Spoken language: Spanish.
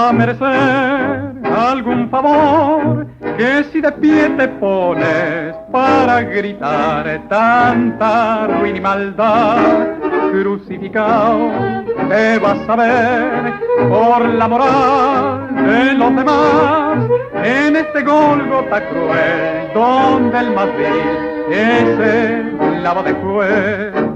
a merecer algún favor, que si de pie te pones para gritar tanta ruina y maldad, crucificado te vas a ver por la moral de los demás, en este Gólgota cruel, donde el más vil es el lava de juez.